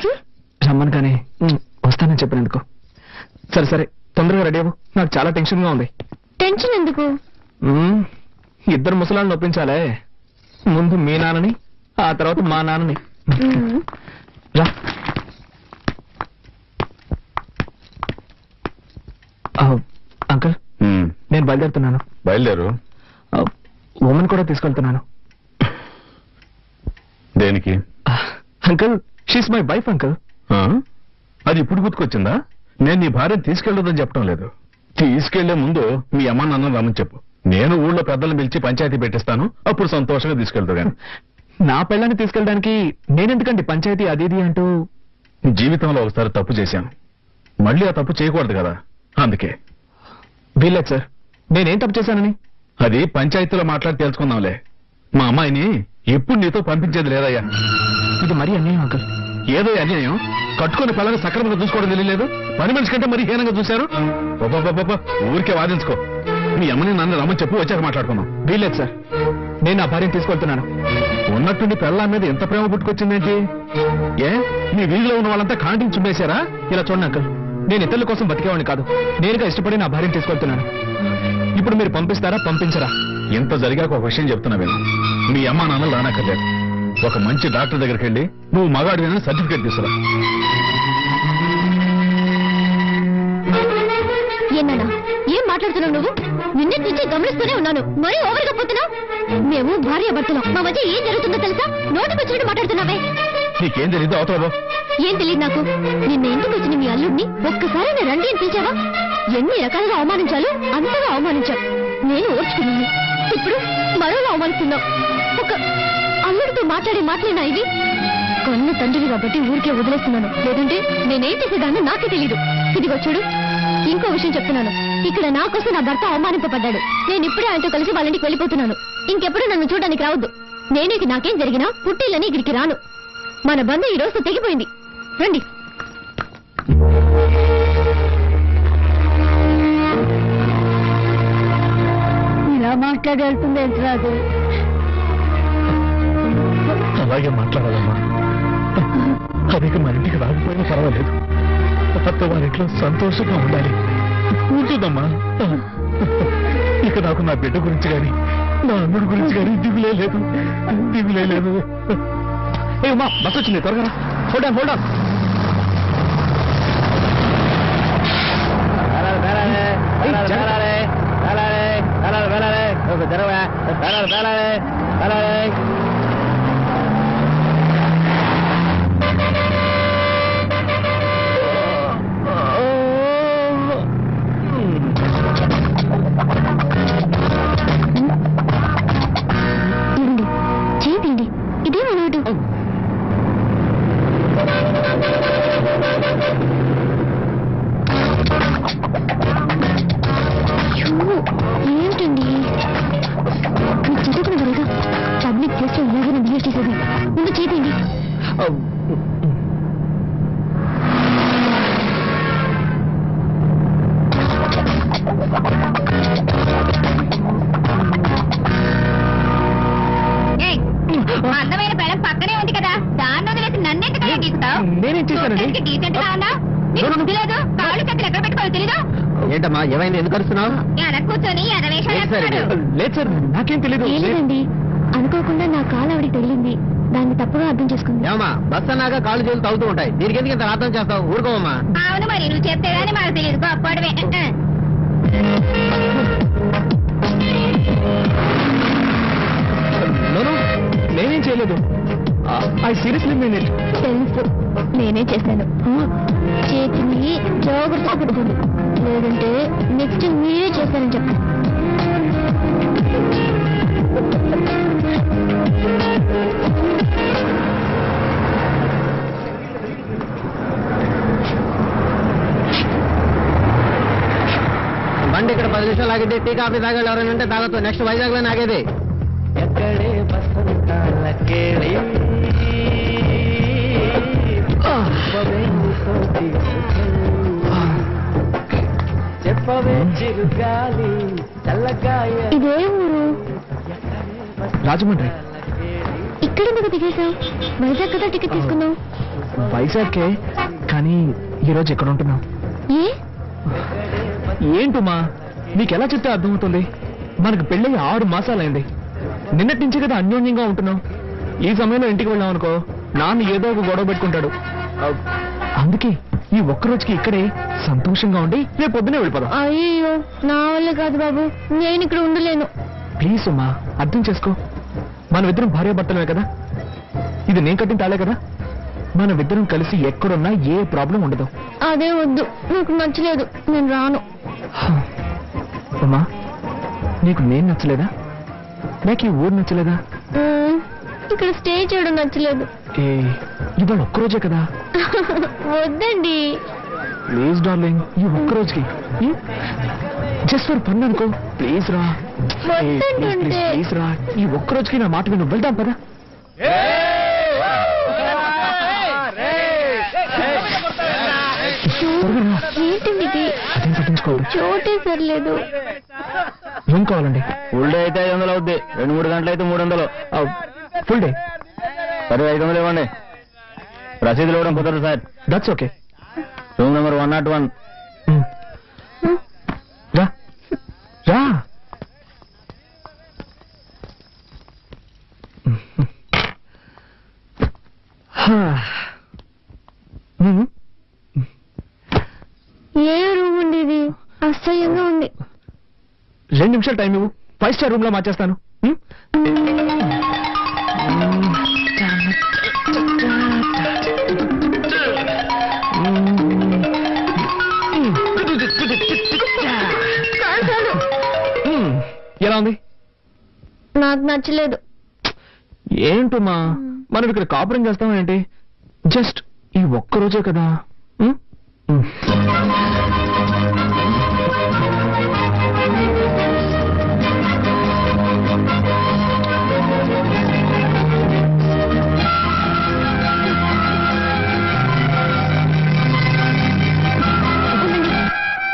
Uncle? రమ్మను కానీ వస్తానని చెప్పినందుకు. సరే సరే తొందరగా రెడీ అవ్వు, నాకు చాలా టెన్షన్ గా ఉంది. టెన్షన్ ఎందుకు? ఇద్దరు ముసలాళ్ళని ఒప్పించాలే. ముందు మీ నాన్నని, ఆ తర్వాత మా నాన్నని. రా. అంకుల్ నేను బయలుదేరుతున్నాను. బయలుదేరు. ఉమెన్ కూడా తీసుకెళ్తున్నాను. దేనికి? Uncle she's my wife uncle. అది ఇప్పుడు గుర్తుకొచ్చిందా? నేను నీ భార్యను తీసుకెళ్లదని చెప్పడం లేదు. తీసుకెళ్లే ముందు మీ అమ్మ నాన్న రమ్మని చెప్పు. నేను ఊళ్ళో పెద్దలను పిలిచి పంచాయతీ పెట్టిస్తాను, అప్పుడు సంతోషంగా తీసుకెళ్తా. గాని నా పెళ్ళాన్ని తీసుకెళ్ళడానికి నేనెందుకండి పంచాయతీ అది ఇది అంటూ? జీవితంలో ఒకసారి తప్పు చేశాను, మళ్ళీ ఆ తప్పు చేయకూడదు కదా, అందుకే. వీల్లేదు సార్, నేనేం తప్పు చేశానని? అది పంచాయతీలో మాట్లాడి తెలుసుకుందాంలే. మా అమ్మాయిని ఎప్పుడు నీతో పంపించేది లేదయ్యా. ఇది మరీ అన్యాయం అంకుల్. ఏదో అన్యాయం? కట్టుకుని పిల్లలు సక్రమంగా చూసుకోవడం తెలియలేదు, పని మనిషి కంటే మరీ హీనంగా చూశారు. ఊరికే వాదించుకో. మీ అమ్మని నన్ను రమ్మని చెప్పు, వచ్చాక మాట్లాడుకుందాం. వీల్లేదు సార్, నేను నా భార్యను తీసుకెళ్తున్నాను. ఉన్నట్టుండి పిల్లల మీద ఎంత ప్రేమ పుట్టుకొచ్చిందేంటి? ఏ మీ వీధిలో ఉన్న వాళ్ళంతా కాంటింగ్ చుమ్మేశారా? ఇలా చూడండి అంకుల్, నేను ఇతరుల కోసం బతికేవాడిని కాదు, నేనుగా ఇష్టపడి నా భార్యను తీసుకెళ్తున్నాను. ఇప్పుడు మీరు పంపిస్తారా పంపించరా? ఇంత జరిగాక ఒక విషయం చెప్తున్నా విను. మీ అమ్మా నాన్నలు రానక్కర్లేదు. ఒక మంచి డాక్టర్ దగ్గరికి వెళ్ళి నువ్వు మగాడివైనా సర్టిఫికేట్ తీసుకురా. ఏనా ఏం మాట్లాడుతున్నావు నువ్వు? నిన్నటి నుంచి గమనిస్తూనే ఉన్నాను, మరీ ఓవర్ గా పోతున్నావు. మేము భార్య భర్తలం, మా మధ్య ఏం జరుగుతుందో తెలుసా? నోటికి వచ్చినట్టు మాట్లాడుతున్నావే. నీకేం తెలియదు అవుతావు? ఏం తెలియదు నాకు. నిన్న ఇంటికి వచ్చిన మీ అల్లుడిని ఒక్కసారి రండి అని పిలిచావా? ఎన్ని రకాలుగా అవమానించాలో అంతగా అవమానించావు. నేను ఓర్చుకున్నాను, ఇప్పుడు మరోలా అవమానిస్తున్నావు. ఒక అల్లుడితో మాట్లాడే మాట్లాడినా ఇవి? కన్ను తండ్రివి కాబట్టి ఊరికే వదిలేస్తున్నాను, లేదంటే నేనేం చేసేదాన్ని నాకే తెలీదు. ఇదిగో చూడు, ఇంకో విషయం చెప్తున్నాను. ఇక్కడ నా కోసం నా భర్త అవమానింపబడ్డాడు. నేను ఇప్పుడే ఆయనతో కలిసి వాళ్ళ ఇంటికి వెళ్ళిపోతున్నాను. ఇంకెప్పుడు నన్ను చూడడానికి రావద్దు. నేను నాకేం జరిగినా పుట్టిల్లని ఇక్కడికి రాను. మన బంధం ఈ రోజు తెగిపోయింది. రండి. ఇలా మాట్లాడి వెళ్తుంది ఎంతరాదు. అలాగే మాట్లాడాలమ్మా. అదిక మన ఇంటికి రాకపోయినా పర్వాలేదు, అత్త వారి ఇంట్లో సంతోషంగా ఉండాలి. ఉంటుందమ్మా. ఇక నాకు నా బిడ్డ గురించి కానీ నా అన్నుడి గురించి కానీ దిగులే లేదు, దిగులే లేదు. ఏమా బస్ వచ్చింది, త్వరగా హోల్డ్ ఆన్ హోల్డ్ ఆన్. చేయండి, ఇదే మనోడు. ఏమిటండి మీరు చదువుకున్న వరగా పబ్లిక్ ప్లేస్ లో ఇలాగే బిహేవ్ చేసేది. ముందు చేయండి. అందమైన పెళ్ళం పక్కనే ఉంది కదా, దాన్ని వదిలేసి నన్నెందుకు గీకుతావు? నేనేం చేశానండి? డీసెంట్ గా ఉన్నా లేదు, కాళ్ళు కత్తులు ఎక్కడ పెట్టుకోవాలో తెలీదు. ఏంటమ్మా ఏమైంది, ఎందుకు అరుస్తున్నావు? ఎన కూర్చొని లేదు సార్, నాకేం తెలీదు. లేదండి, అనుకోకుండా నా కాలు ఆవిడికి తగిలింది, దాన్ని తప్పుగా అర్థం చేసుకుంది. ఏమా బస్ అన్నాక కాళ్ళు చేతులు తగ్గుతూ ఉంటాయి, దీనికి ఎందుకు ఇంత అర్థం చేస్తావు? ఊరుకోవమ్మా. అవును మరి, నువ్వు చెప్తే గానీ మాకు తెలియదు, గొప్పడవే. నేనేం చేయలేదు. I seriously mean it. తెలుసు, నేనే చేశాను. చేతిని జాగ్రత్తగా పెట్టుకోండి, లేదంటే నెక్స్ట్ మీరే చేస్తానని చెప్పండి. బండి ఇక్కడ 10 నిమిషాలు ఆగితే టీ కాఫీ తాగాలి, ఎవరైనా ఉంటే తాగొద్దు. నెక్స్ట్ వైజాగ్ లో ఆగేది. ఎక్కడే ఇదే ఊరు? రాజమండ్రి. ఇక్కడెందుకు దిగేశావు? వైజాగ్ కదా టికెట్ తీసుకున్నావు. వైజాగ్కే, కానీ ఈరోజు ఎక్కడ ఉంటున్నావు? ఏ ఏంటుమా, నీకెలా చెప్తే అర్థమవుతుంది? మనకు పెళ్ళి 6 మాసాలైంది. నిన్నటి నుంచి కదా అన్యోన్యంగా ఉంటున్నాం. ఈ సమయంలో ఇంటికి వెళ్ళాం అనుకో, నాన్న ఏదో ఒక గొడవ పెట్టుకుంటాడు. అందుకే ఈ ఒక్కరోజుకి ఇక్కడే సంతోషంగా ఉండి రేపు పొద్దునే వెళ్ళిపోదాం. అయ్యో, నా వల్ల కాదు బాబు, నేను ఇక్కడ ఉండలేను. ప్లీజ్ ఉమ్మా, అర్థం చేసుకో. మనమిద్దరం భార్యాభర్తలమే కదా, ఇది నేను కట్టిన తాళే కదా. మనమిద్దరం కలిసి ఎక్కడున్నా ఏ ప్రాబ్లం ఉండదు. అదే వద్దు, నాకు నచ్చలేదు, నేను రాను. ఉమ్మా, నీకు నేను నచ్చలేదా? నాకు ఈ ఊరు నచ్చలేదా? ఇక్కడ స్టే చేయడం నచ్చలేదు. ఇవాళ ఒక్కరోజే కదా. వద్దండి ప్లీజ్ డార్లింగ్, ఈ ఒక్కరోజుకి జస్ట్ ఫర్ ఫన్ అనుకో. ప్లీజ్ రా, ప్లీజ్ రా, ఈ ఒక్కరోజుకి నా మాట విను. వెళ్దాం పదా. ఏంటండి ఇది? అదేం పట్టించుకోవాలి. చోటే సర్లేదు. ఏం కావాలండి? ఫుల్ డే అయితే 500 అవుద్ది, 2-3 గంటలు అయితే 300. ఫుల్ డే సరే 500 ఇవ్వండి. రసీదులు ఇవ్వడం కుదరదు sir. That's okay. Room number 101. రా రా. ఏ రూమ్ ఉంది ఇది? అసహ్యంగా ఉంది. 2 నిమిషాలు టైం ఇవ్వు, 5 స్టార్ రూమ్ లో మార్చేస్తాను. ఎలా ఉంది? నాకు నచ్చలేదు. ఏంటమ్మా, మనం ఇక్కడ కాపురం చేస్తాం ఏంటి? జస్ట్ ఈ ఒక్కరోజే కదా.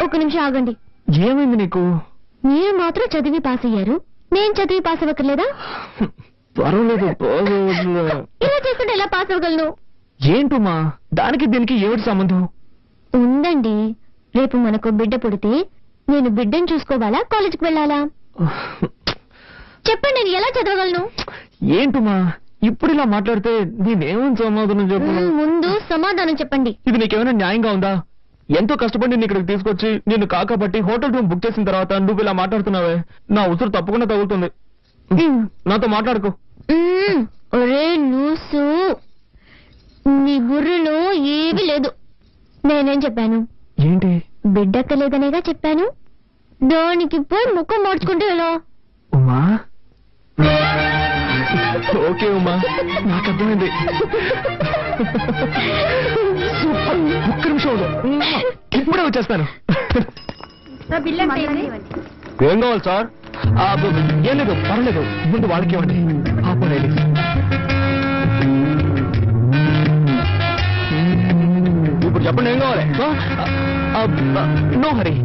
ఒక నిమిషం ఆగండి. ఏమైంది నీకు? మీరు మాత్రం చదివి పాస్ అయ్యారు, నేను చదివి పాస్ అవ్వక్కర్లేదా? పర్వాలేదు. ఇలా చేసుకుంటే ఎలా పాస్ అవ్వగలను? ఏంటమ్మా, దానికి దీనికి ఏమిటి సంబంధం? ఉందండి. రేపు మనకు బిడ్డ పుడితే నేను బిడ్డను చూసుకోవాలా, కాలేజీకి వెళ్ళాలా? చెప్పండి, నేను ఎలా చదవగలను? ఏంటమ్మా, ఇప్పుడు ఇలా మాట్లాడితే నేనేమని సమాధానం చెప్పు? ముందు సమాధానం చెప్పండి. ఇది నీకేమైనా న్యాయంగా ఉందా? ఎంతో కష్టపడి నేను ఇక్కడికి తీసుకొచ్చి నిన్ను కాకబట్టి హోటల్ రూమ్ బుక్ చేసిన తర్వాత నువ్వు ఇలా మాట్లాడుతున్నావే, నా ఉసురు తప్పకుండా తగులుతుంది. నాతో మాట్లాడుకో. ఒరే లూసు, నీ బుర్రలో ఏమీ లేదు. నేనేం చెప్పాను? ఏంటి? బిడ్డక్కలేదనేగా చెప్పాను. దానికి పోయి ముఖం మార్చుకుంటే ఎలా? ఉమా, ఓకే ఉమా, నాకు అర్థమైంది. ఒక్క నిమిషం ఇప్పుడే వచ్చేస్తాను. ఏం కావాలి సార్? ఏం లేదు, పర్లేదు, ముందు వాళ్ళకి ఇవ్వండి. ఆపలేదు. ఇప్పుడు చెప్పండి, ఏం కావాలి? No hurry,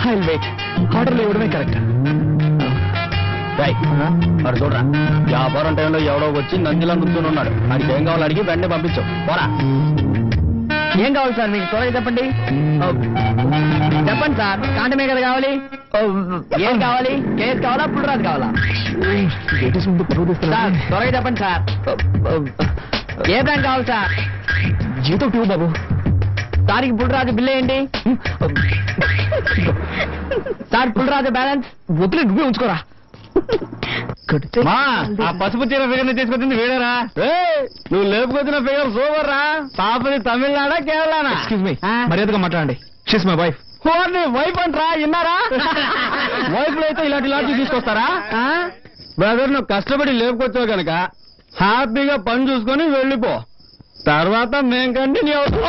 I will wait. ఆర్డర్లు ఇవ్వడమే కరెక్ట్. మరి చూడరా, వ్యాపారం టైంలో ఎవడో వచ్చి నందిలా నుంచుని ఉన్నాడు. వాడికి ఏం కావాలి అడిగి వెంటనే పంపించు. పోరా. ఏం కావాలి సార్ మీకు? త్వరగా చెప్పండి. చెప్పండి సార్, కాంటమే కదా కావాలి. ఏం కావాలి? కేసు కావాలా, పుల్లరాజు కావాలా? సార్ త్వరగా చెప్పండి సార్. ఏ బ్యాంక్ కావాలి సార్? జీతం ట్యూ బాబు. సార్కి పుల్లరాజు బిల్లు ఏంటి సార్? పుల్లరాజు బ్యాలెన్స్ వదిలే, నువ్వే ఉంచుకోరా. ఆ పసుపు చీర ఫిగర్ తీసుకొచ్చింది వీడరా? నువ్వు లేపుకొచ్చిన ఫిగర్ సూపర్ రా. పాపది తమిళనాడా, కేరళనా? ఎక్స్క్యూజ్ మీ, మర్యాదగా మాట్లాడండి. She's my wife. వైఫ్ అంటరా, విన్నారా? వైఫ్ లో అయితే ఇలాంటి లాంటి తీసుకొస్తారా? బ్రదర్, నువ్వు కష్టపడి లేపుకొచ్చావు కనుక హ్యాపీగా పని చూసుకొని వెళ్ళిపో. తర్వాత మేం కంటిన్యూ అవుతాం.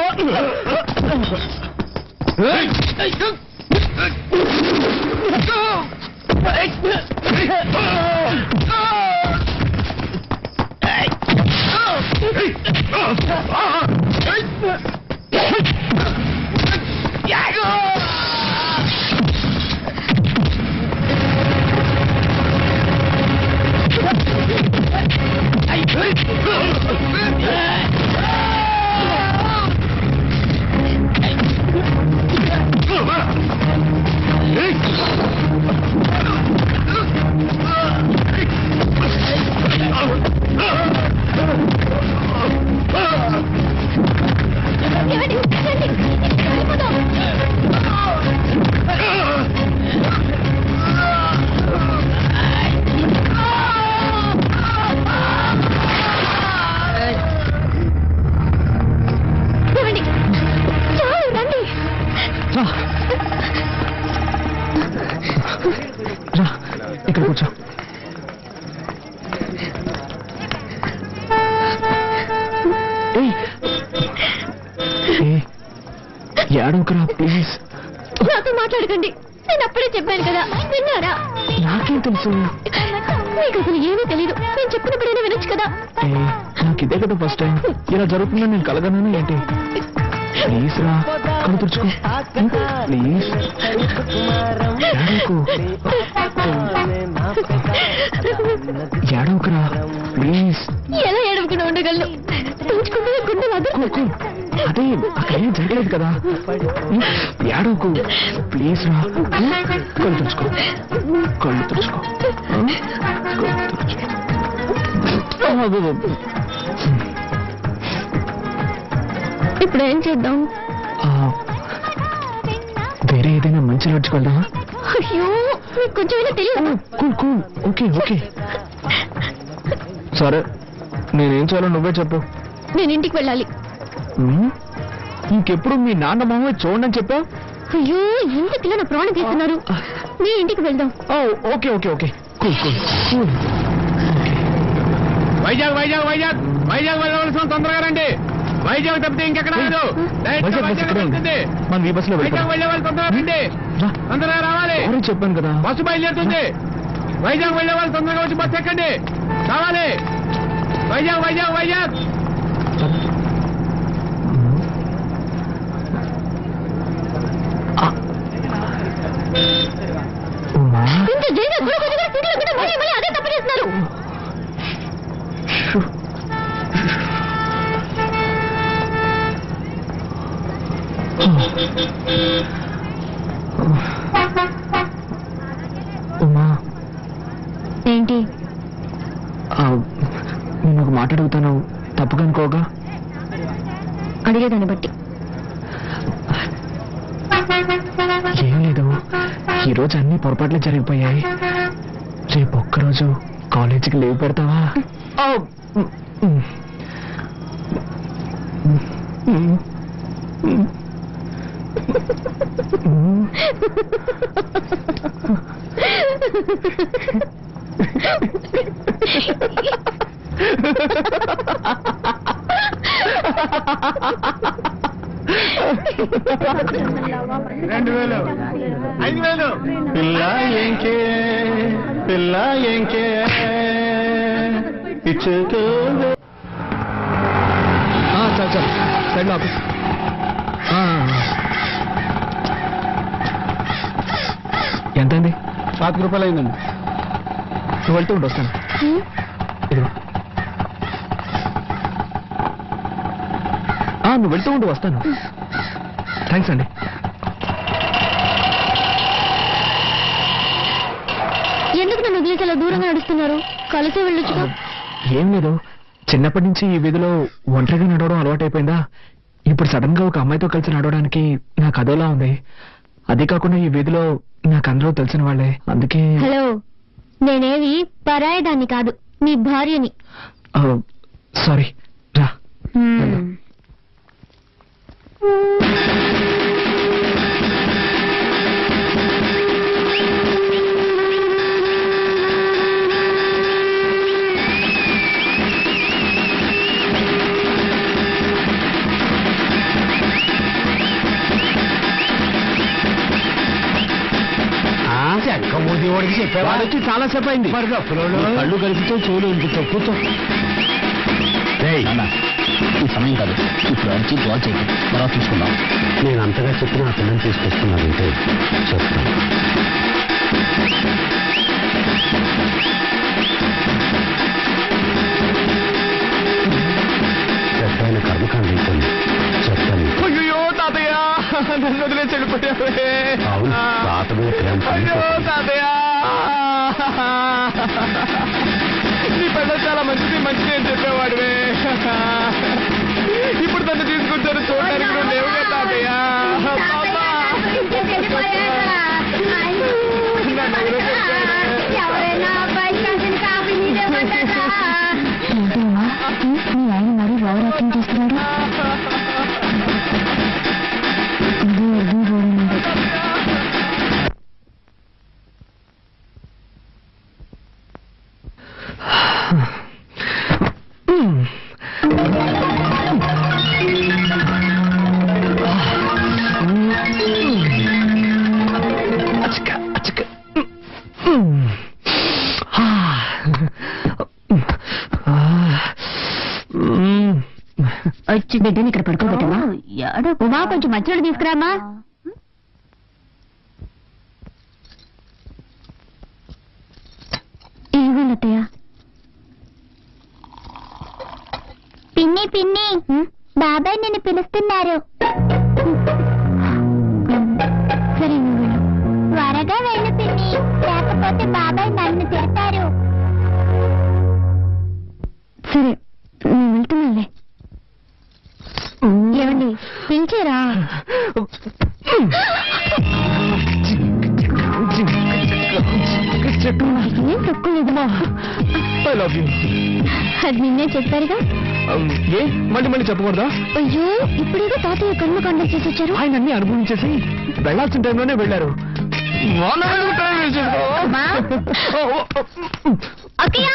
ఏడవకురా ప్లీజ్. నాతో మాట్లాడకండి, నేను అప్పుడే చెప్పాను కదా, విన్నారా? నాకేం తెలుసు? మీకు అసలు ఏమీ తెలియదు, నేను చెప్పినప్పుడైనా వినొచ్చు కదా. నాకు ఇదే కదా ఫస్ట్ టైం ఇలా జరుగుతుందని నేను కలగను ఏంటి? ప్లీజ్ రా, కళ్ళు తుడుచుకో ప్లీజ్. ఏడవకురా ప్లీజ్. ఎలా ఏడవకుండా ఉండగలను? తుంచుకుంటే గుండె వదలకు. అదే అక్కడ ఏం జరగలేదు కదా. ఏడవకు ప్లీజ్ రా. కళ్ళు తుడుచుకో, కళ్ళు తుడుచుకో, కళ్ళు తుడుచుకో. ఇప్పుడు ఏం చేద్దాం? వేరే ఏదైనా మంచి లాడ్జ్కి వెళ్దామా? అయ్యో, మీకు కొంచెమైనా తెలియదు. Cool cool, okay okay. సరే, నేనేం చేయాలో నువ్వే చెప్పు. నేను ఇంటికి వెళ్ళాలి. ఇంకెప్పుడు మీ నాన్న మామయ్య చూడని చెప్పా? అయ్యో, ఇంటికి నా ప్రాణం తీస్తున్నారు. మీ ఇంటికి వెళ్దాం. Okay okay okay, cool cool cool. Vizag Vizag Vizag Vizag వెళ్ళవలసిన తొందరగా రండి. వైజాగ్ తప్పితే ఇంకెక్కడ లేదు. మనం ఈ బస్సులో వైజాగ్ వెళ్ళే వాళ్ళు తొందరగా రండి, తొందరగా రావాలి. చెప్పాను కదా, బస్సు బయలుదేరుతుంది. వైజాగ్ వెళ్ళే వాళ్ళు తొందరగా వచ్చి బస్సు ఎక్కండి, రావాలి. వైజాగ్ వైజాగ్ వైజాగ్. అదే తప్పు చేస్తున్నారు. ఉమా, ఏంటి? నేను ఒక మాట అడుగుతాను, తప్పుగా అనుకోగా? అడిగేదాన్ని బట్టి. ఏం లేదు, ఈరోజు అన్ని పొరపాట్లు జరిగిపోయాయి. రేపు ఒక్కరోజు కాలేజీకి లీవ్ పెడతావా? పిల్ల ఏంకే పిల్ల ఏంకే ఇచ్చుకో. చాలు చాలు, సైడ్ ఆఫీస్. ఎంతండి? 5 రూపాయలు అయిందండి. నువ్వు వెళ్తూ ఉండి వస్తాను. ఇదిగో, నువ్వు వెళ్తూ ఉండి వస్తాను. థ్యాంక్స్ అండి. ఎందుకు నన్ను వదిలేసి అలా దూరంగా నడుస్తున్నారు? కలిసి వెళ్ళొచ్చుగా. ఏం లేదు, చిన్నప్పటి నుంచి ఈ వీధిలో ఒంటరిగా నడవడం అలవాటైపోయిందా. ఇప్పుడు సడన్ గా ఒక అమ్మాయితో కలిసి నడవడానికి నాకు అదోలా ఉంది. అదే కాకుండా ఈ వీధిలో నాకు అందరూ తెలిసిన వాళ్ళే, అందుకే. హలో, నేనేవి పరాయదాన్ని కాదు, నీ భార్యని. సారీ, రా. వాడికి చెప్పావా? వచ్చి చాలా సేపు అయింది. కళ్ళు కలిపితే చెవులు వినిపించవు. కూర్చో. ఈ సమయం కాదు, ఇప్పుడు వచ్చి గోల్ చేయండి, తర్వాత చూసుకుందాం. నేను అంతగా చెప్పిన ఆ పిల్లని తీసుకొస్తున్నానంటే చెప్తాను. ఎప్పుడైనా కర్మకాండ అయిపోయింది, చెప్తాను. అయ్యో తాతయ్య, నన్ను వదిలేసి వెళ్ళిపోయావే. అవును, తాత మీద ప్రేమ. తాతయ్య, నీ పెద్ద చాలా మంచిది మంచిది అని చెప్పేవాడివే. ఇప్పుడు తను తీసుకొచ్చారు చూడడానికి నువ్వు లేవుగా తాతయ్య. ఆయన మరి ఓవరాక్టింగ్ చేస్తున్నాడు. వచ్చి బిడ్డని ఇక్కడ పడుకోబెట్టమా. ఉమా కొంచెం మధ్యలో తీసుకురామా. ఇదిగోండి అత్తయ్య. పిన్ని పిన్ని బాబాయ్ నిన్ను పిలుస్తున్నారు. సరే నువ్వు వెళ్ళు. త్వరగా వెళ్ళు పిన్ని, లేకపోతే బాబాయ్ నన్ను తిడతారు. సరే నేను వెళ్తున్నానులే. ఏమండి పిలిచారా? ఏం తక్కువ ఐ లవ్ యూ. అది నిన్నే చెప్పారుగా. ఏ మళ్ళీ మళ్ళీ చెప్పకూడదా? అయ్యో ఇప్పుడేదో తాతయ్య కర్మకాండ చేసి వచ్చారు. ఆయన అన్ని అనుభవించేసి వెళ్లాల్సిన టైంలోనే వెళ్ళారు. అక్కయ్య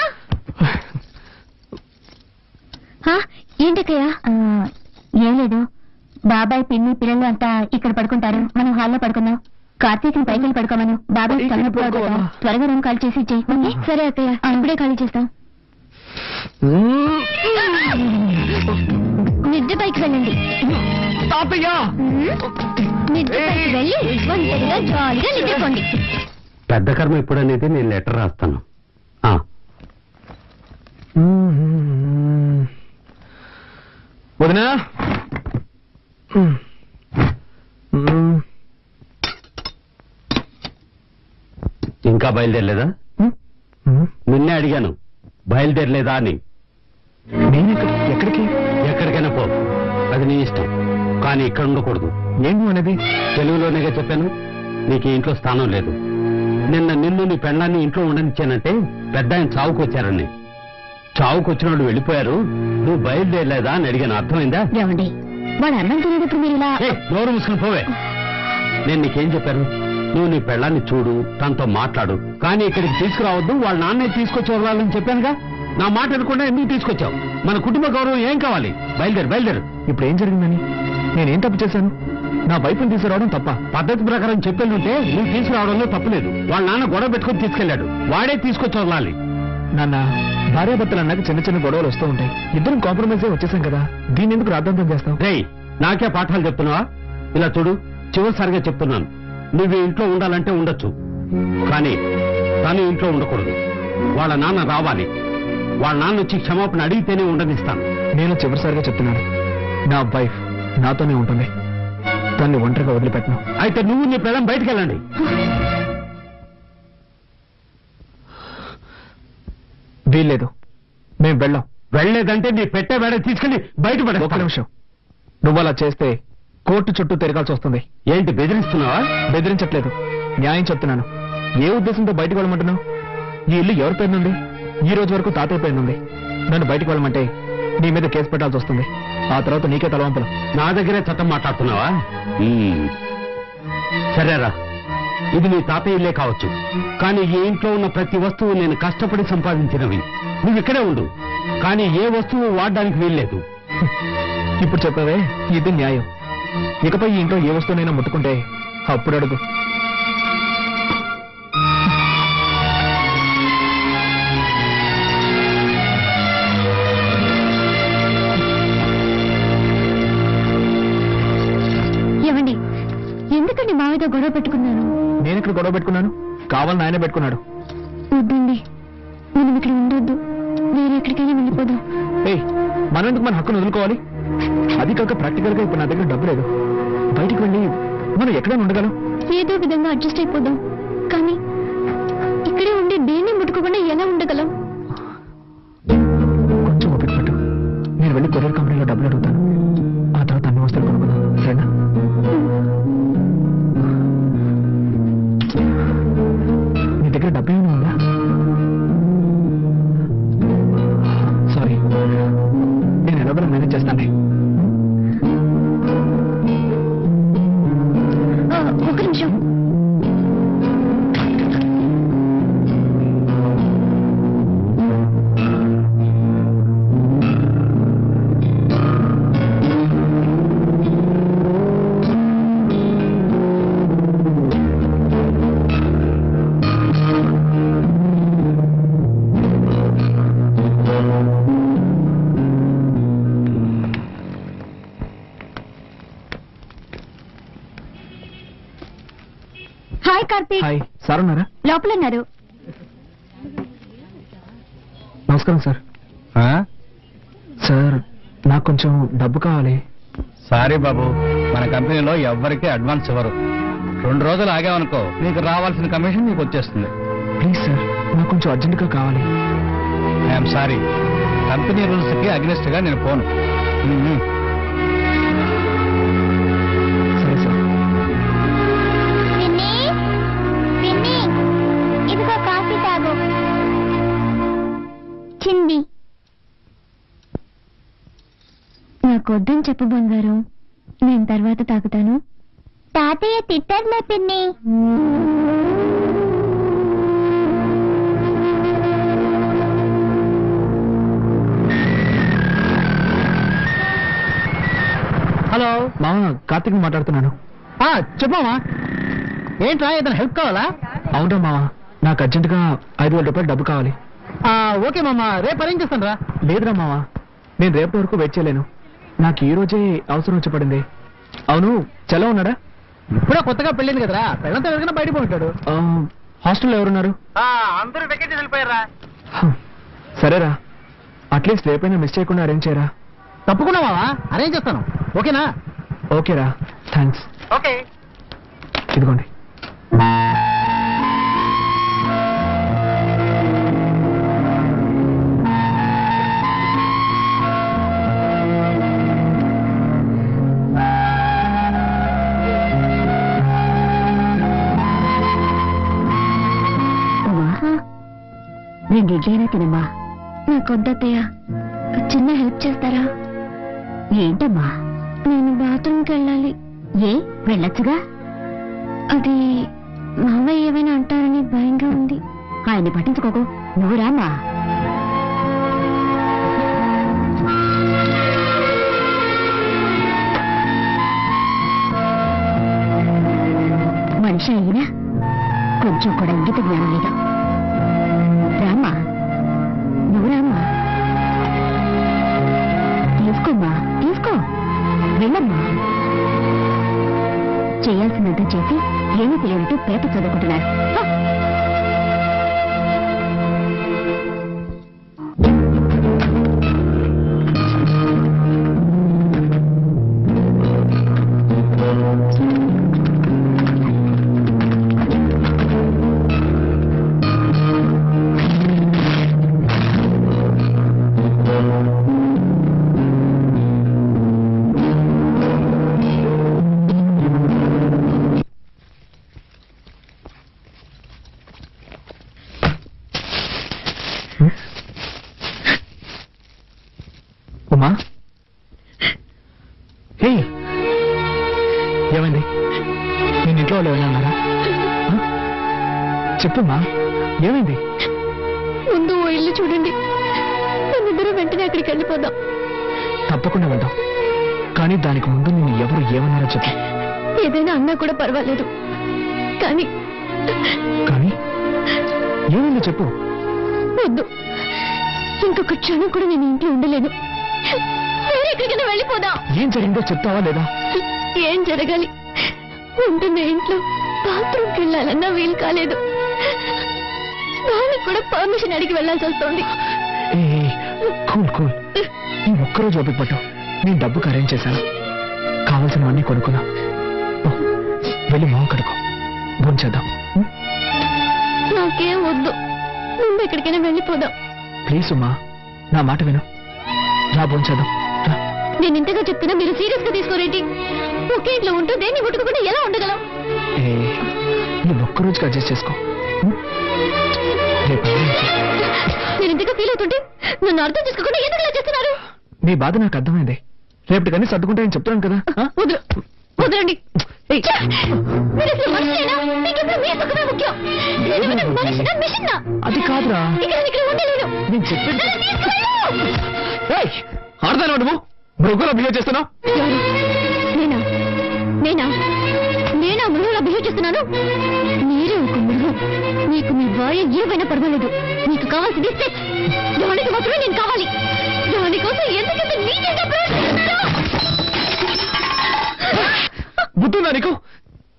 ఏంటక్కయ్య? ఏం లేదు, బాబాయ్ పిన్ని పిల్లలు అంతా ఇక్కడ పడుకుంటారు, మనం హాల్లో పడుకుందాం. కార్తీక్ని పైకి పడుకోమను. బాబాయ్ తలనొప్పుకోదా, త్వరగా రూమ్ ఖాళీ చేసి ఇచ్చేయి. సరే అక్కయ్య, ఇప్పుడే ఖాళీ చేస్తాం. నిద్ర పైకి వెళ్ళండి. తాతయ్య నిద్ర పైకి వెళ్ళి ఒంటరిగా జాలీగా నిద్రపోండి. పెద్ద కర్మ ఎప్పుడనేది నేను లెటర్ రాస్తాను. వదినా ఇంకా బయలుదేరలేదా? నిన్నే అడిగాను బయలుదేరలేదా అని. నేను ఎక్కడికి? ఎక్కడికైనా పో, అది నీ ఇష్టం, కానీ ఇక్కడ ఉండకూడదు. ఏమి అనేది? తెలుగులోనేగా చెప్పాను, నీకు ఈ ఇంట్లో స్థానం లేదు. నిన్ను నీ పెళ్ళాన్ని ఇంట్లో ఉండనిచ్చానంటే పెద్ద ఆయన చావుకొచ్చారని. చావుకొచ్చిన వాళ్ళు వెళ్ళిపోయారు, నువ్వు బయలుదేరలేదా అని అడిగాను. అర్థమైందా? ఏమండి వాడు అన్నం తినేటప్పుడు మీరు ఇలా నోరు మూసుకుని పోవే. నేను నీకేం చెప్పాను? నువ్వు నీ పెళ్ళాన్ని చూడు, తనతో మాట్లాడు, కానీ ఇక్కడికి తీసుకురావద్దు, వాళ్ళ నాన్నే తీసుకొచ్చి వదలాలని చెప్పానుగా. నా మాట అనుకుండా ఎందుకు తీసుకొచ్చావు? మన కుటుంబ గౌరవం ఏం కావాలి? బయలుదేరు. ఇప్పుడు ఏం జరిగిందని? నేనేం తప్పు చేశాను? నా వైపుని తీసుకురావడం తప్ప? పద్ధతి ప్రకారం చెప్పేళ్ళుంటే నువ్వు తీసుకురావడంలో తప్పులేదు. వాళ్ళ నాన్న గొడవ పెట్టుకుని తీసుకెళ్లాడు, వాడే తీసుకొచ్చి వదలాలి. నాన్న, భార్యాభర్తలు అన్నాక చిన్న చిన్న గొడవలు వస్తూ ఉంటాయి. ఇద్దరం కాంప్రమైజ్ అయి వచ్చేసాం కదా, దీన్ని ఎందుకు రాద్ధాంతం చేస్తాం? రేయ్, నాకే పాఠాలు చెప్తున్నావా? ఇలా చూడు, చివరిసారిగా చెప్తున్నాను, నువ్వు ఇంట్లో ఉండాలంటే ఉండొచ్చు, కానీ తను ఇంట్లో ఉండకూడదు. వాళ్ళ నాన్న రావాలి, వాళ్ళ నాన్న వచ్చి క్షమాపణ అడిగితేనే ఉండనిస్తాను. నేను చివరిసారిగా చెప్తున్నాను, నా వైఫ్ నాతోనే ఉంటుంది, తన్ని ఒంటరిగా వదిలిపెట్టను. అయితే నువ్వు నీ పిల్లలు బయటికి వెళ్ళండి. వీల్లేదు, మేం వెళ్ళాం. వెళ్ళలేదంటే నీ పెట్టే వేడ తీసుకెళ్లి బయటపడే. ఒక్క నిమిషం, నువ్వు అలా చేస్తే కోర్టు చుట్టూ తిరగాల్సి వస్తుంది. ఏంటి బెదిరిస్తున్నావా? బెదిరించట్లేదు, న్యాయం చెప్తున్నాను. ఏ ఉద్దేశంతో బయటకు వెళ్ళమంటున్నావు? ఈ ఇల్లు ఎవరి పేరునుంది? ఈ రోజు వరకు తాతయ్య పేరునుంది. నన్ను బయటకు వెళ్ళమంటే నీ మీద కేసు పెట్టాల్సి వస్తుంది. ఆ తర్వాత నీకే తలవంపులు. నా దగ్గరే చట్టం మాట్లాడుతున్నావా? సరేరా, ఇది నీ తాతయ్య ఇల్లే కావచ్చు, కానీ ఈ ఇంట్లో ఉన్న ప్రతి వస్తువు నేను కష్టపడి సంపాదించినవి. నువ్వు ఇక్కడే ఉండు, కానీ ఏ వస్తువు వాడడానికి వీల్లేదు. ఇప్పుడు చెప్పావే, ఇది న్యాయం. ఇకపై ఈ ఇంట్లో ఏ వస్తువునైనా ముట్టుకుంటే అప్పుడు అడుగు. ఏమండి, ఎందుకండి మావితో గొడవ పెట్టుకున్నాను? నేను ఇక్కడ గొడవ పెట్టుకున్నాను, కావాలని ఆయనే పెట్టుకున్నాడు. వద్దండి, మనం ఇక్కడ ఉండొద్దు, వేరే ఎక్కడికైనా వెళ్ళిపోదాం. మనం ఎందుకు మన హక్కును వదులుకోవాలి? అది కాక ప్రాక్టికల్ గా ఇప్పుడు నా దగ్గర డబ్బు లేదు. బయటికి వెళ్ళి మనం ఎక్కడైనా ఉండగలం. ఏదో విధంగా అడ్జస్ట్ అయిపోదాం, కానీ ఇక్కడే ఉండి దేన్ని ముట్టుకోకుండా ఎలా ఉండగలం? కొంచెం ఓపిక పట్టు, నేను వెళ్ళి కొరియర్ కంపెనీలో డబ్బులు అడుగుతాను. ఆ తర్వాత అన్ని వస్తువులు కొనుక్కుందాం, సరేనా? నీ దగ్గర డబ్బు ఏమైనా ఉందా? సారీ, నేను ఎలాగో మేనేజ్ చేస్తాను. ఒక్క నిమిషం. కార్తీక్ హాయ్ సార్ ఉన్నారా? లోపల ఉన్నారు. నమస్కారం సార్. సార్ నాకు కొంచెం డబ్బు కావాలి. సారీ బాబు, మన కంపెనీలో ఎవ్వరికీ అడ్వాన్స్ ఇవ్వరు. 2 రోజులు ఆగామనుకో నీకు రావాల్సిన కమిషన్ నీకు వచ్చేస్తుంది. ప్లీజ్ సార్, నాకు కొంచెం అర్జెంటుగా కావాలి. ఐఎమ్ సారీ, కంపెనీ రూల్స్ కి అగ్నిస్ట్ గా నేను పోను. సరే సార్. ఇదిగో కాఫీ తాగు. చింది నాకు వద్దని చెప్పు బంగారం, నేను తర్వాత తాగుతాను. తాతయ్య తిట్టర్లే పిన్ని. హలో మామ, కార్తీక్ మాట్లాడుతున్నాను. చెప్పమ్మా, ఏంట్రా ఏదైనా హెల్ప్ కావాలా? అవునా మామ, నాకు అర్జెంటుగా 5,000 రూపాయలు డబ్బు కావాలి. ఓకే మామ, రేపు అరేంజ్ చేస్తాను రా. లేదురా మామ, నేను రేపటి వరకు వెయిట్ చేయలేను. నాకు ఈ రోజే అవసరం వచ్చి పడింది. అవును, చలో ఉన్నాడా? ఇప్పుడే కొత్తగా పెళ్ళింది కదరా, పెళ్ళంతా ఎవరికైనా బయటకు ఉంటాడు. హాస్టల్లో ఎవరున్నారు? అందరూ వెకేషన్ వెళ్ళిపోయారా? సరేరా, అట్లీస్ట్ రేపైనా మిస్ చేయకుండా అరేంజ్ చేయరా. తప్పకుండా మావా, అరేంజ్ చేస్తాను. ఓకేనా? ఓకేరా, థ్యాంక్స్. ఓకే. ఇదిగోండి. నేను ఇడ్లైనా తినమ్మా. నాకొద్దయ్య, చిన్న హెల్ప్ చేస్తారా? ఏంటమ్మా? నేను బాత్రూమ్కి వెళ్ళాలి. ఏ వెళ్ళొచ్చుగా. అది మావయ్య ఏమైనా అంటారని భయంగా ఉంది. ఆయన్ని పట్టించుకోకు, నువ్వు రామ్మా. మనిషి అయినా కొంచెం కూడా ఇంగిత జ్ఞానం లేదు. రామ్మా, నువ్వు రామ్మా. తీసుకోమ్మా, తీసుకో, వెళ్ళమ్మా. చేయాల్సినంత చేసి ఏమీ తెలియనట్టు పేపర్ చదువుకుంటున్నారు. ఉమా, హే, ఏమైంది? నేను ఇంట్లో వాళ్ళు ఏమైనా అన్నారా? చెప్పమ్మా, ఏమైంది? ముందు ఓ ఇల్లు చూడండి, మనిద్దరం వెంటనే అక్కడికి వెళ్ళిపోదాం. తప్పకుండా వెళ్దాం, కానీ దానికి ముందు నేను ఎవరు ఏమన్నారో చెప్పు. ఏదైనా అన్నా కూడా పర్వాలేదు, కానీ కానీ ఏమైందో చెప్పు. వద్దు, ఇంకొక క్షణం కూడా నేను ఇంట్లో ఉండలేను. వేరే ఎక్కడికైనా వెళ్ళిపోదాం. ఏం జరిగిందో చెప్తావా లేదా? ఏం జరగాలి? ఉంటున్న ఇంట్లో బాత్రూమ్కి వెళ్ళాలన్నా వీలు కాలేదు. దానికి కూడా పర్మిషన్ అడిగి వెళ్ళాల్సి వస్తుంది. కూల్ కూల్, ఈ ఒక్కరోజు ఓపిక పట్టు. నేను డబ్బుకి అరేంజ్ చేశాను, కావాల్సినవన్నీ కొనుక్కున్నా. వెళ్ళి మొహం కడుకో, భోంచేద్దాం. నాకేం వద్దు, ముందు ఎక్కడికైనా వెళ్ళిపోదాం. ప్లీజ్ ఉమ్మా, నా మాట విను. రా, భోంచేద్దాం. నేను ఇంతగా చెప్తున్నా, మీరు సీరియస్ గా తీసుకోరేంటి? ఒకే ఇంట్లో ఉంటూ దేన్ని ముట్టుకోకుండా ఎలా ఉండగలం? నువ్వు ఒక్కరోజుకి అడ్జస్ట్ చేసుకో. రేపు నేను ఇంతగా ఫీల్ అవుతుంటే నన్ను అర్థం చేసుకోకుండా ఎందుకు ఇలా చేస్తున్నారు? నీ బాధ నాకు అర్థమైంది. రేపటికన్నీ సర్దుకుంటాయని చెప్తున్నాను కదా. వదలండి. మీరు అసలు మనిషేనా? మీకెప్పుడు మీ సుఖమే ముఖ్యం. నేనేమైనా మనిషినా, మిషన్నా? అది కాదురా, ఇక్కడ ఉండలేను. నేను చెప్పింది ఆడదాను. నువ్వు మృగంలో బిహేవ్ చేస్తున్నావు. నేనా నేనా నేనా మృగంలో బిహేవ్ చేస్తున్నాను? మీరే ఒక మృగం. మీకు మీ భార్య ఏమైనా పర్వాలేదు. మీకు కావాల్సింది సెక్స్. దానికి మాత్రమే నేను కావాలి. దానికోసం ఎందుకంటే నీకేంటో బుద్ధుందా నీకు?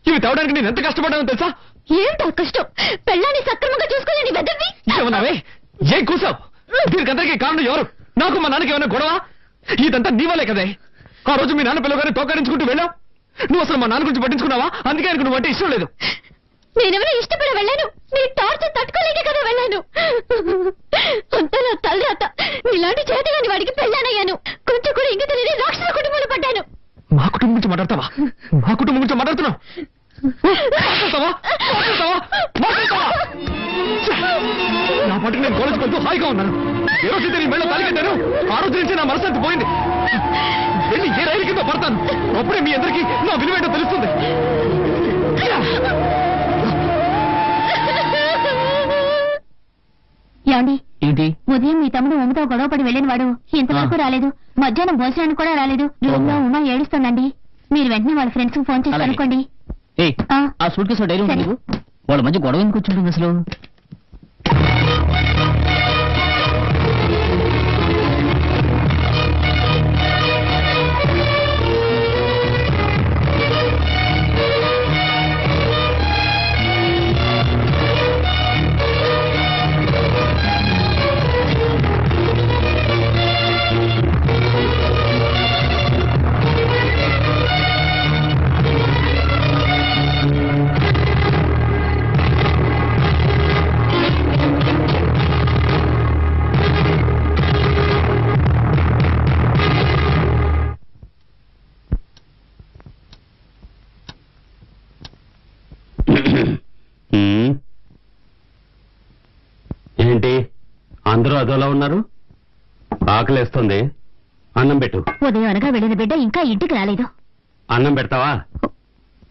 ఇవి తేవడానికి నేను ఎంత కష్టపడ్డానో తెలుసా? ఏంటో కష్టం పెళ్ళాన్ని సక్రమంగా చూసుకోలేని వెదవి ఏమన్నావే ఏం కూసావు దీనికందరికీ కారణం ఎవరు నాకు మా నాన్నకి ఏమైనా గొడవ ఇదంతా నీ వల్లే కదే ఆ రోజు మీ నాన్న పిల్లగానే తోకరించుకుంటూ వెళ్ళావు నువ్వు అసలు మా నాన్న గురించి పట్టించుకున్నావా అందుకే ఆయనకు నువ్వు అంటే ఇష్టం లేదు నేనేమైనా ఇష్టపడి వెళ్ళాను నీ టార్చర్ తట్టుకోలేక కదా వెళ్ళాను అంతా నా తలరాత ఇలాంటి చేతగాని వాడికి పెళ్ళానయ్యాను కొంచెం కూడా ఇంక తెలియని రాక్షస కుటుంబంలో పడ్డాను మా కుటుంబం గురించి మాట్లాడతావా మా కుటుంబం గురించి మాట్లాడుతున్నావు నా పట్టుకు నేను కాలేజ్కి వెళ్తూ హాయిగా ఉన్నాను ఏ రోజైతే నీ మెళ్ళ తాలికెట్టాను ఆ రోజు నుంచి నా మనశ్శాంతి పోయింది వెళ్ళి ఏ రైలు కింద పడతాను అప్పుడే మీ అందరికీ నా విలువేంటో తెలుస్తుంది ఏమండి ఏంటి ఉదయం మీ తమ్ముడు ఉమ్మతో గొడవపడి వెళ్ళిన వాడు ఇంతవరకు రాలేదు మధ్యాహ్నం భోజనానికి కూడా రాలేదు రూమ్ లో ఉమా ఏడుస్తుందండి మీరు వెంటనే వాళ్ళ ఫ్రెండ్స్ కు ఫోన్ చేసి అలాగే. అనుకోండి ఆ సూట్ కేసు డైరీ సరే. ఉంది వాళ్ళ మధ్య గొడవ ఎందుకు వచ్చింటుంది అసలు ఏంటి అందరూ అదోలా ఉన్నారు ఆకలేస్తుంది అన్నం పెట్టు ఉదయం అనగా వెళ్ళిన బిడ్డ ఇంకా ఇంటికి రాలేదు అన్నం పెడతావా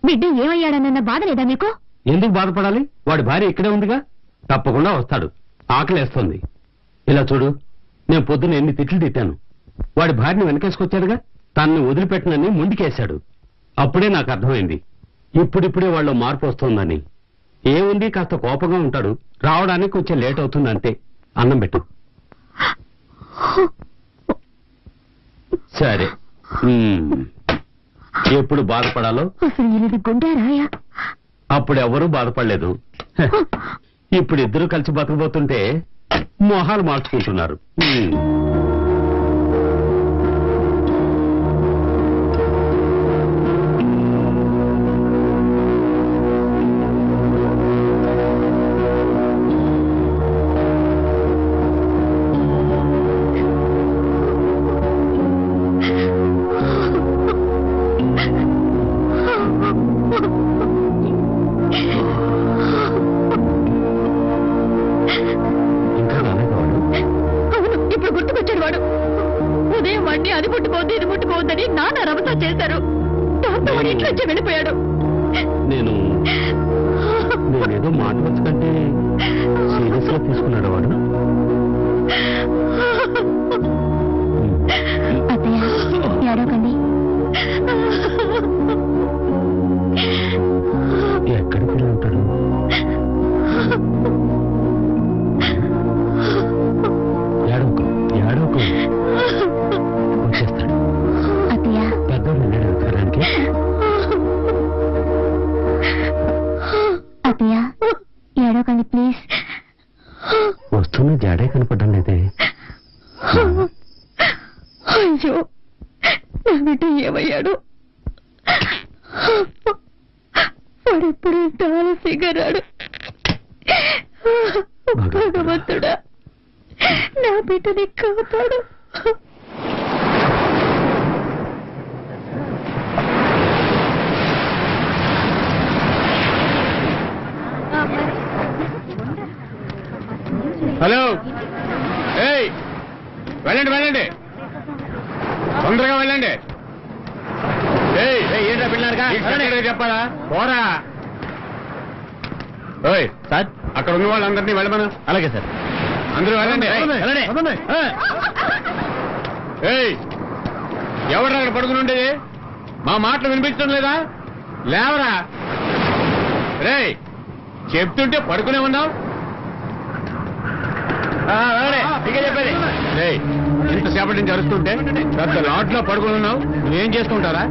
బిడ్డ ఏమయ్యాడన్న బాధ లేదా మీకు ఎందుకు బాధపడాలి వాడి భార్య ఇక్కడే ఉందిగా తప్పకుండా వస్తాడు ఆకలేస్తుంది ఇలా చూడు నేను పొద్దున ఎన్ని తిట్లు తిట్టాను వాడి భార్యని వెనకేసుకొచ్చాడుగా తనని వదిలిపెట్టనని ముందుకేశాడు అప్పుడే నాకు అర్థమైంది ఇప్పుడిప్పుడే వాళ్ళు మార్పు వస్తోందని ఏముంది కాస్త కోపంగా ఉంటాడు రావడానికి కొంచెం లేట్ అవుతుంది అంతే అన్నం పెట్టు సరే ఎప్పుడు బాధపడాలో అసలు ఇది గుండారాయా అప్పుడు ఎవరూ బాధపడలేదు ఇప్పుడు ఇద్దరు కలిసి బతకబోతుంటే మొహాలు మార్చుకుంటున్నారు ఇంకా రాలేదు వాడు. అవును ఇప్పుడు గుర్తుకొచ్చాడు వాడు ఉదయం వాడిని అది ముట్టుకోవద్దు ఇది ముట్టుకోవద్దని నాన్న రమతా చేశారు దాంతో వాడి ఇంట్లో వచ్చి వెళ్ళిపోయాడు నేనేదో మాట వచ్చకంటే సీరియస్ గా తీసుకున్నాడు వాడు అత్తయ్య ఏడవకండి ఎక్కడికి వెళ్ళి ఉంటాడు ఏడవకు ఏడవకు వచ్చేస్తాడు అత్తయ్య పెద్దోడు వెళ్ళాడు వెతకడానికి అత్తయ్య ఏడవకండి ప్లీజ్ వస్తున్న జాడే కనపడడం లేదే అయ్యో నా బిడ్డ ఏమయ్యాడు వాడెప్పుడు ఇంత ఆలస్యంగా రాడు భగవంతుడా నా బిడ్డని కాపాడు హలో ఏయ్ వెళ్ళండి వెళ్ళండి తొందరగా వెళ్ళండి ఏంటో పిల్లలుగా చెప్పాలా పోరా ఓయ్ సార్ అక్కడ ఉన్న వాళ్ళందరినీ వెళ్ళమను అలాగే సార్ అందరూ వెళ్ళండి ఏయ్ ఎవరు అక్కడ పడుకుని ఉండేది మా మాటలు వినిపించడం లేదా లేవరా రే చెప్తుంటే పడుకునే ఉన్నావు చెప్పేది ఇంతసేపటి నుంచి అరుస్తుంటే పెద్ద లాట్లో పడుకుని ఉన్నావు నువ్వేం చేసుకుంటారా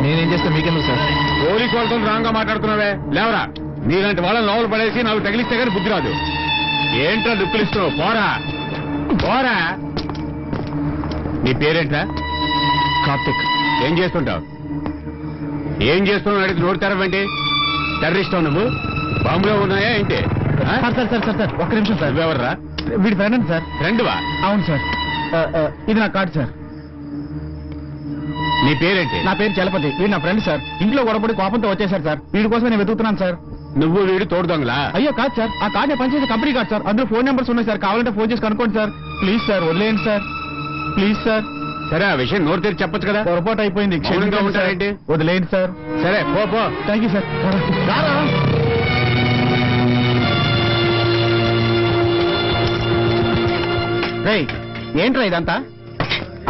నేనేం చేస్తా మీకెందుకు సార్ పోలీసు వాళ్ళతో రాంగ్ గా మాట్లాడుతున్నావే లేవరా నీలాంటి వాళ్ళని లోపల పడేసి నాకు తగిలిస్తే కానీ బుద్ధి రాదు. ఏంట్రా దుక్కులిస్తున్నావు? పోరా పోరా. నీ పేరేంట్రా? కార్తిక్. ఏం చేస్తుంటావు? ఏం చేస్తున్నావు అడిగి నోరు తెరవండి. టెర్రరిస్టావు నువ్వు? బాంబులో ఉన్నాయా ఏంటి? సార్ ఒక్క నిమిషం సార్. నువ్వెవర్రా? వీడి ఫ్రెండ్ అండి సార్. ఫ్రెండ్వా? అవును సార్. ఇది నా కార్డు సార్. నీ పేరేంటి? నా పేరు చలపతి. వీడు నా ఫ్రెండ్ సార్. ఇంట్లో గొడవపడి కోపంతో వచ్చేసారు సార్. వీడి కోసం నేను వెతుకుతున్నాను సార్. నువ్వు వీడు తోడు దొంగలా? అయ్యో కాదు సార్, ఆ కార్డు నేను పనిచేసే కంపెనీ కార్డు సార్. అందులో ఫోన్ నెంబర్స్ ఉన్నాయి సార్. కావాలంటే ఫోన్ చేసి కనుక్కోండి సార్. ప్లీజ్ సార్, వదిలేయండి సార్. Please sir. సరే, ఆ విషయం నోరు తెరిచి చెప్పొచ్చు కదా. పొరపాటు అయిపోయింది, మౌనంగా ఉంటారేంటి? వదిలేయండి సార్. సరే పో. Thank you sir. రేయ్, ఏంట్రా ఇదంతా?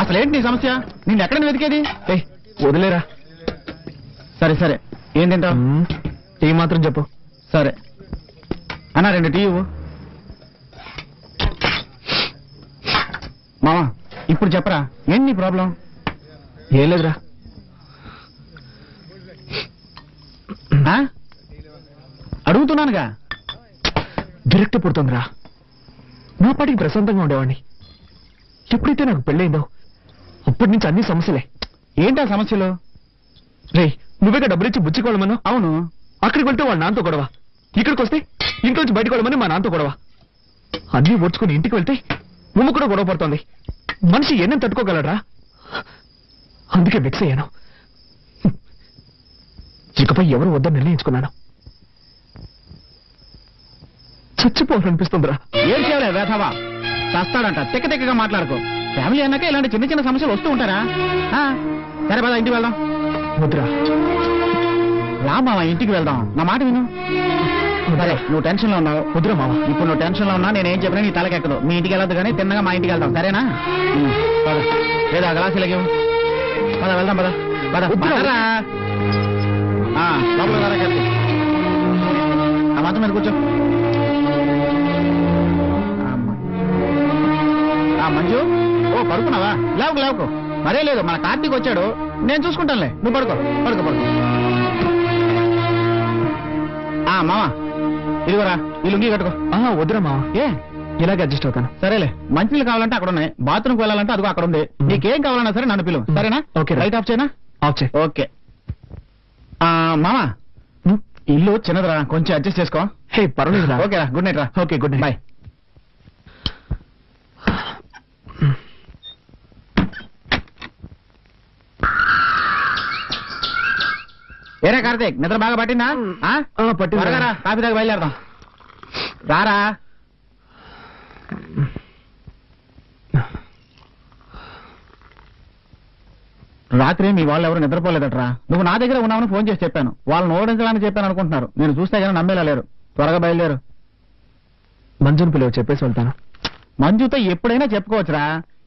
అసలు ఏంటి నీ సమస్య? నిన్ను ఎక్కడ వెతికేది? ఏయ్, వదిలేరా. సరే ఏం తింటావు? టీ మాత్రం చెప్పు. సరే అన్నా, 2 టీ ఇవ్వు. మామా, ఇప్పుడు చెప్పరా, ఏంటి నీ ప్రాబ్లం? ఏం లేదురా. అడుగుతున్నానుగా. విరక్తి పుడుతుందిరా. నా పాటికి ప్రశాంతంగా ఉండేవాడిని. ఎప్పుడైతే నాకు పెళ్ళైందో అప్పటి నుంచి అన్ని సమస్యలే. ఏంటా సమస్యలు? రే, నువ్వేగా డబ్బులిచ్చి బుచ్చుకోవడమను. అవును. అక్కడికి వెళ్తే వాళ్ళ నాన్నతో గొడవ, ఇక్కడికి వస్తే ఇంట్లోంచి బయటకు వెళ్ళమని మా నాన్నతో గొడవ. అన్నీ ఓడ్చుకుని ఇంటికి వెళ్తే నువ్వు కూడా గొడవ పడుతోంది. మనిషి ఎన్నం తట్టుకోగలరా? అందుకే మిక్స్ అయ్యాను. ఇకపై ఎవరు వద్దని నిర్ణయించుకున్నాను. చచ్చిపోవాలనిపిస్తుందిరా. ఏం చేయాలి వేధవా? చస్తాడంట. తెక్కగా మాట్లాడుకో. ఫ్యామిలీ అన్నాక ఇలాంటి చిన్న చిన్న సమస్యలు వస్తూ ఉంటారా? సరే పద, ఇంటికి వెళ్దాం. వద్దురా. రా మావా, ఇంటికి వెళ్దాం. నా మాట విను. సరే, నువ్వు టెన్షన్ లో ఉన్నావు. వద్దురా మావా. ఇప్పుడు నువ్వు టెన్షన్ లో ఉన్నా నేనేం చెప్పినా నీ తలకెక్కదు. మీ ఇంటికి వెళ్ళొద్దు కానీ తిన్నగా మా ఇంటికి వెళ్దాం, సరేనా? పద. లేదా గ్లాసు లెగ్గు. పద వెళ్దాం. పద పదరా. లోపల రా, కలిసి ఆ మాత్రం మీద కూర్చో. మంజు, ఓ పడుకున్నావా? లేవుకు. మరే లేదు, మన కార్తీక్ వచ్చాడు. నేను చూసుకుంటానులే, నువ్వు పడుకో. మావా, ఇదిగోరా, ఈ లుంగి కట్టుకో. వద్దురా మావా. ఏ, ఇలాగే అడ్జస్ట్ అవుతాను. సరేలే. మంచినీళ్ళు కావాలంటే అక్కడ ఉన్నాయి. బాత్రూమ్కి వెళ్ళాలంటే అదిగో అక్కడ ఉంది. నీకేం కావాలన్నా సరే నన్ను పిలువు, సరేనా? ఓకే. లైట్ ఆఫ్ చేయనా? ఆఫ్ చేయి. ఓకే. మామా, ఇల్లు చిన్నదిరా, కొంచెం అడ్జస్ట్ చేసుకో. హే, పర్వాలేదురా. ఓకేరా, గుడ్ నైట్ రా. Okay, good night. బాయ్. ఏరా కార్తీక్, నిద్ర బాగా పట్టిందా? పట్టింది. త్వరగా రా, కాఫీ దాకా బయలుదేరదాం. రారా. రాత్రి మీ వాళ్ళు ఎవరు నిద్రపోలేదట్రా. నువ్వు నా దగ్గర ఉన్నావని ఫోన్ చేసి చెప్పాను. వాళ్ళని ఓడించాలని చెప్పాను అనుకుంటున్నారు. నేను చూస్తే కానీ నమ్మేలా లేరు. త్వరగా బయలుదేరు. మంజుని పిలువ, చెప్పేసి వెళ్తాను. మంజుతో ఎప్పుడైనా చెప్పుకోవచ్చురా.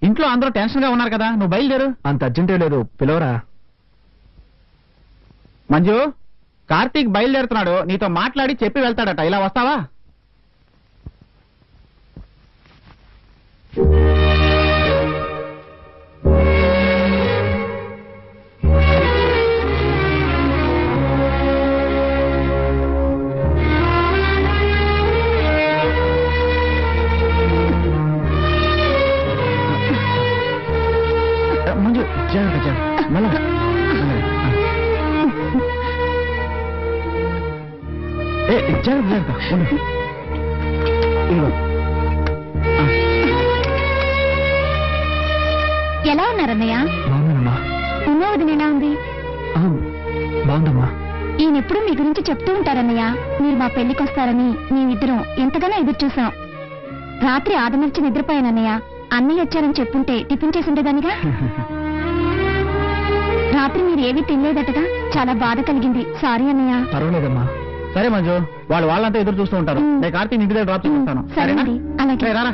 ఇంట్లో అందరూ టెన్షన్ గా ఉన్నారు కదా. నువ్వు బయలుదేరు. అంత అర్జెంటే లేదు, పిలవరా. మంజు, కార్తీక్ బయలుదేరుతున్నాడు. నీతో మాట్లాడి చెప్పి వెళ్తాడట. ఇలా వస్తావా? మంజు, జాగ్రత్త, మెల్లగా. జాగ్రత్త ఉండు. ఎలా ఉన్నారన్నయ్య? బాగున్నానమ్మా. ఉన్న వదిన ఎలా ఉంది? బాగుందమ్మా. ఈయనెప్పుడు మీ గురించి చెప్తూ ఉంటారన్నయ్య. మీరు మా పెళ్లికి వస్తారని మేమిద్దరం ఎంతగానో ఎదురు చూసాం. రాత్రి ఆదమర్చి నిద్రపోయానన్నయ్య. అన్నయ్య వచ్చారని చెప్పుంటే టిఫిన్ చేసి ఉండేదానిగా. రాత్రి మీరు ఏమీ తినలేదటగా. చాలా బాధ కలిగింది. సారీ అన్నయ్య. పర్వాలేదమ్మా. సరే మంజు, వాళ్ళంతా ఎదురు చూస్తూ ఉంటారు. నేను కార్తీక్ ఇంటి దగ్గర డ్రాప్ చేస్తాను. సరేనండి, అలాగే. రారా.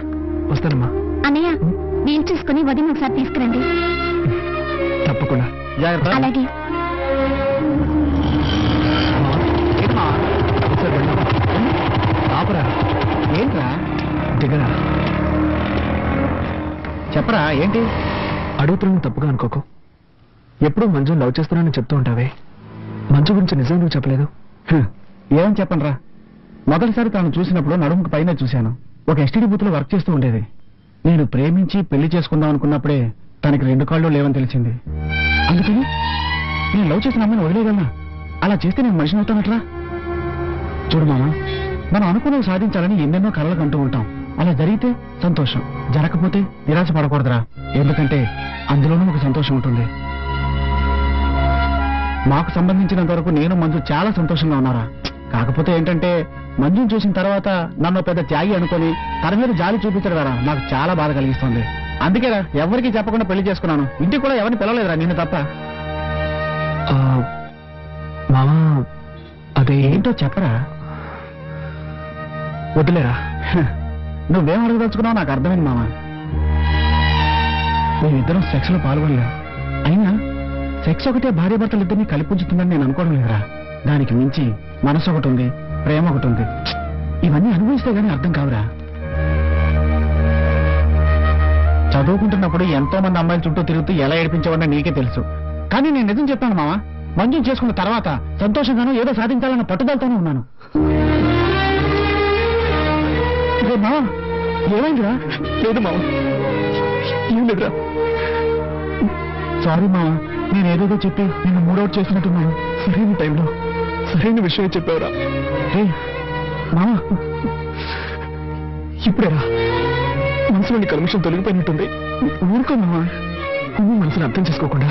వస్తానమ్మా. అన్నయ్య, వీలు చూసుకుని వదిన ఒకసారి తీసుకురండి. తప్పకుండా. జాగ్రత్త. అలాగే. ఆపరా. ఏంట్రా? దిగరా. చెప్పరా, ఏంటి? అడుగుతున్నాను, తప్పుగా అనుకోకు. ఎప్పుడు మంజు లవ్ చేస్తున్నానని చెప్తూ ఉంటావే. మంజు గురించి నిజం నువ్వు చెప్పలేదు. ఏమని చెప్పండి రా. మొదటిసారి తాను చూసినప్పుడు నడుముకు పైన చూశాను. ఒక ఎస్టీడీ బూత్ లో వర్క్ చేస్తూ ఉండేది. నేను ప్రేమించి పెళ్లి చేసుకుందాం అనుకున్నప్పుడే తనకి 2 కాళ్ళు లేవని తెలిసింది. అందుకని నేను లవ్ చేసిన అమ్మాయిని వదిలేయగలనా? అలా చేస్తే నేను మనిషిని అవుతానట్రా? చూడు మామ, మనం అనుకున్నవి సాధించాలని ఎన్నెన్నో కలలు కంటూ ఉంటాం. అలా జరిగితే సంతోషం, జరగకపోతే నిరాశ పడకూడదురా. ఎందుకంటే అందులోనూ ఒక సంతోషం ఉంటుంది. మాకు సంబంధించినంత వరకు నేను మంజు చాలా సంతోషంగా ఉన్నారా. కాకపోతే ఏంటంటే మంజుని చూసిన తర్వాత నన్ను పెద్ద త్యాగి అనుకొని తన మీద జాలి చూపించడం ద్వారా నాకు చాలా బాధ కలిగిస్తుంది. అందుకేరా ఎవరికి చెప్పకుండా పెళ్లి చేసుకున్నాను. ఇంటికి కూడా ఎవరిని పిలవలేదురా, నిన్ను తప్ప. మామా అదే ఏంటో చెప్పరా. వదిలేరా. నువ్వేం అడగదలుచుకున్నావు నాకు అర్థమైంది మామ. మేమిద్దరం సెక్స్ లో పాల్గొనలేం. అయినా సెక్స్ ఒకటే భార్యాభర్తలు ఇద్దరిని కలిపుంచుతుందని నేను అనుకోవడం లేదురా. దానికి మించి మనసు ఒకటి ఉంది, ప్రేమ ఒకటి ఉంది. ఇవన్నీ అనుభవిస్తే గానీ అర్థం కావురా. చదువుకుంటున్నప్పుడు ఎంతో మంది అమ్మాయిల చుట్టూ తిరుగుతూ ఎలా ఏడిపించేవాడినా నీకే తెలుసు. కానీ నేను నిజం చెప్పాను మామ, మంజుని చేసుకున్న తర్వాత సంతోషంగానూ ఏదో సాధించాలన్న పట్టుదలతోనే ఉన్నాను. మామ ఏమైందిరా? లేదు మామ, ఏం లేదురా. సారీ మామ, నేనేదేదో చెప్పి నిన్ను మూడౌట్ చేసినట్టున్నాను. సరైన టైంలో సరైన విషయం చెప్పావురా. మామ ఇప్పుడేరా మనసులోని కల్మషం తొలగిపోయినట్టుంది. ఊరుకో మామ. నువ్వు మనసుని అర్థం చేసుకోకుండా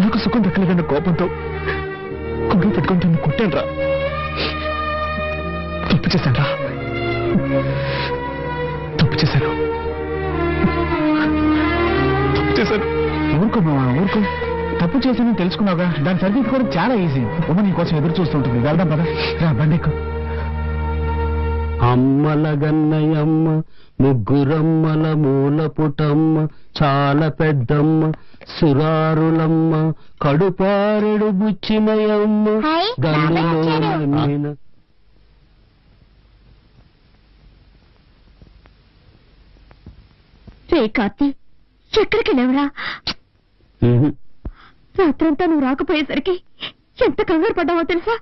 నాకు సుఖం దక్కలేదన్న కోపంతో గొడవ పెట్టుకుని నిన్ను కొట్టానురా. తప్పు చేశానురా, తప్పు చేశాను. ఊరుకో మామ, ఊరుకో. తప్పు చేశానని తెలుసుకున్నావుగా, దాన్ని సరిదిద్దుకోవడం చాలా ఈజీ. ఉమ్మ నీ కోసం ఎదురు చూస్తుంటుంది. వెళ్దాం పద. రా బండికు. అమ్మల గన్నయమ్మ, ముగ్గురమ్మల మూల పుటమ్మ, చాలా పెద్దమ్మ, సురారులమ్మ, కడుపారెడు బుచ్చినయమ్మ, గన్నులో రే కార్తీ, ఎక్కడికి లేవరా? రాత్రంతా నువ్వు రాకపోయేసరికి ఎంత కంగారు పడ్డావో తెలుసా?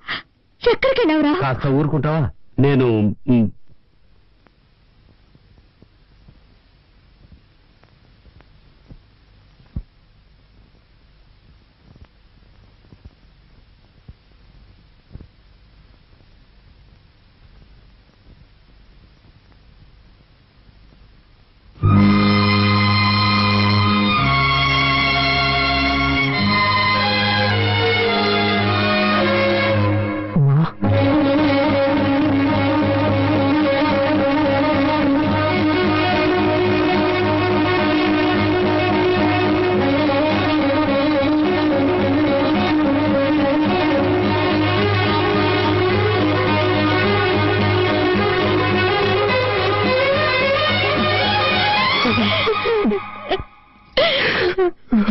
ఎక్కడికి లేవరా? కాస్త ఊరుకుంటావా? నేను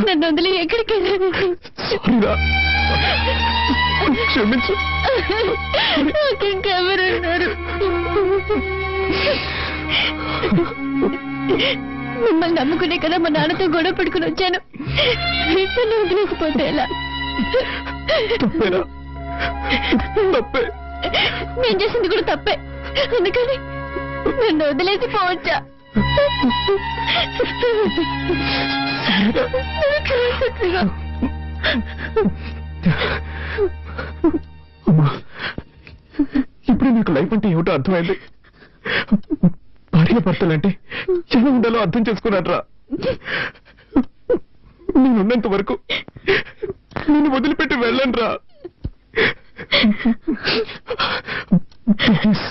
నన్ను వదిలి ఎక్కడికి క్షమించు. ఇంకెవరున్నారు? మిమ్మల్ని నమ్ముకునే కదా మా నాన్నతో గొడవ పెట్టుకుని వచ్చాను. నన్ను వదిలేసిపోతే ఎలా? తప్పేరా? తప్పే. నేను చేసింది కూడా తప్పే. అందుకని నన్ను వదిలేసి పోవచ్చా? అమ్మా, ఇప్పుడే నీకు లైఫ్ అంటే ఏమిటో అర్థమైంది. భార్య భర్తలంటే ఎలా ఉండాలో అర్థం చేసుకున్నాడ్రా. నేనున్నంత వరకు నిన్ను వదిలిపెట్టి వెళ్ళను రా. ప్లీజ్.